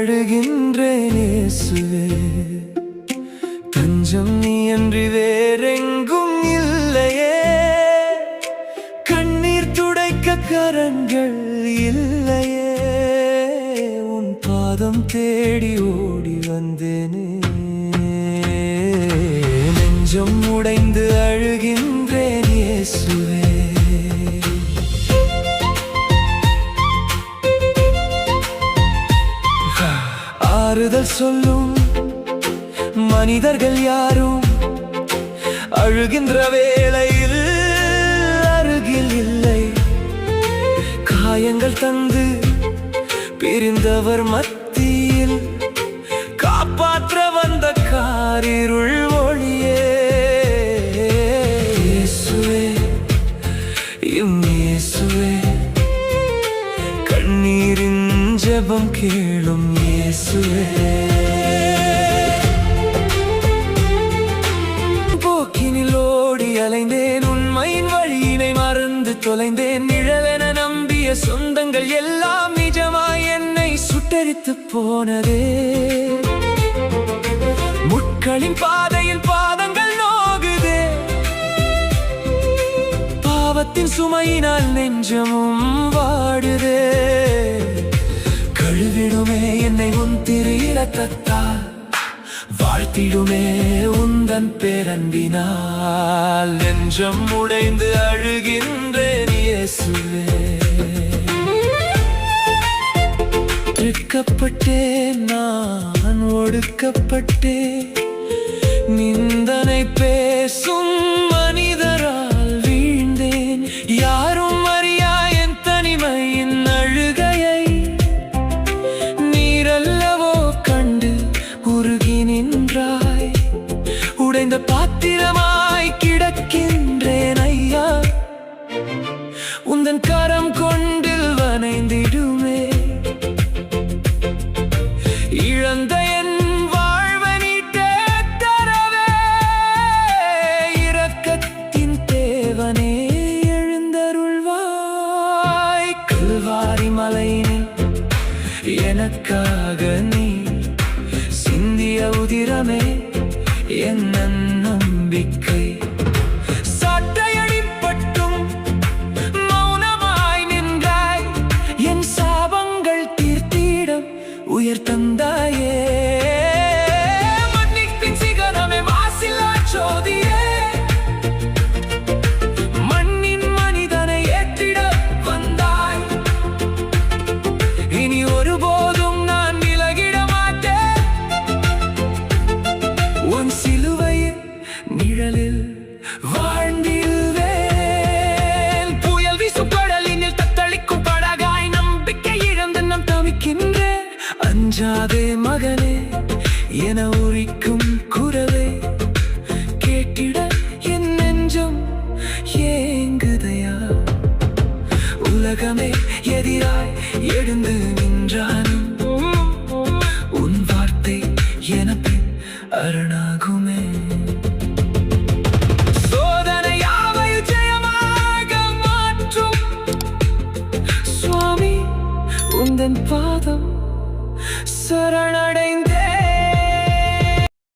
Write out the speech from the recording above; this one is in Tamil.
அழுகின்றேன் இயேசுவே. தஞ்சம் நீ அன்றி வேறெங்கும் இல்லையே, கண்ணீர் துடைக்க கரங்கள் இல்லையே. உன் பாதம் தேடி ஓடி வந்தேனே, நெஞ்சம் உடைந்து அழுகின்றேன் இயேசுவே. ஆறுதல் சொல்லும் மனிதர்கள் யாரும் அழுகின்ற வேளையில் அருகில் இல்லை. காயங்கள் தந்து பிரிந்தவர் மத்தியில் காப்பாற்ற வந்த காரிருள் ஒளியே. இயேசுவே, இயேசுவே, கண்ணீரின் ஜெபம் கேளும் இயேசுவே. போக்கினில் ஓடி அலைந்தேன், உண்மையின் வழியினை மறந்து தொலைந்தேன். நிழலென நம்பிய சொந்தங்கள் எல்லாம் நிஜமாய் என்னை சுட்டரித்து போனதே. முட்களின் பாதையில் பாதங்கள் நோகுதே, பாவத்தின் சுமையினால் நெஞ்சமும் வாடுதே. கழுவிடுமே என்னை உன் திரு இரத்தத்தால், வாழ்த்திடுமே உந்தன் பேரன்பினால். நெஞ்சம் உடைந்து அழுகின்றேன் இயேசுவே. ஒடுக்கப்பட்டேன், நான் ஒடுக்கப்பட்டேன். நிந்தனை பேசும் மனிதரால் வீழ்ந்தேன். யாரும் அறியா என் தனிமையின் அழுகையை நீரல்லவோ கண்டு உருகி நின்றாய். உடைந்த பாத்திரமாய் கிடக்கின்றேன் ஐயா, உந்தன் கரம் கொண்டு வனைந்திடுமே. இழந்த என் வாழ்வை நீட்டே தரவே, இரக்கத்தின் தேவனே எழுந்தருள்வாய். கல்வாரி மலையினில் எனக்காக நீ சிந்திய உதிரமே என் நம்பிக்கை. சாட்டையடிப்பட்டும் மௌனமாய் நின்றாய், என் சாபங்கள் தீர்த்திடம் உயர் தந்தாயே. மன்னிப்பின் சிகரமே மாசில்லா ஜோதியே, மண்ணின் மனிதனை ஏற்றிட வந்தாய். இனி ஒருபோதும் நான் விலகிட மாட்டேன், உன் சிலுவையின் நிழலில் வாழ்ந்திடுவேன். புயல் வீசும் கடலினில் தத்தளிக்கும் படகாய் நம்பிக்கை இழந்து நாம் தவிக்கின்றேன். அஞ்சாதே மகனே என உரிக்கும் குரலை கேட்டிட என் நெஞ்சம் ஏங்குதையா. உலகமே எதிராய் எழுந்து நின்றானும் உன் வார்த்தை எனக்கு அரணாகுமே.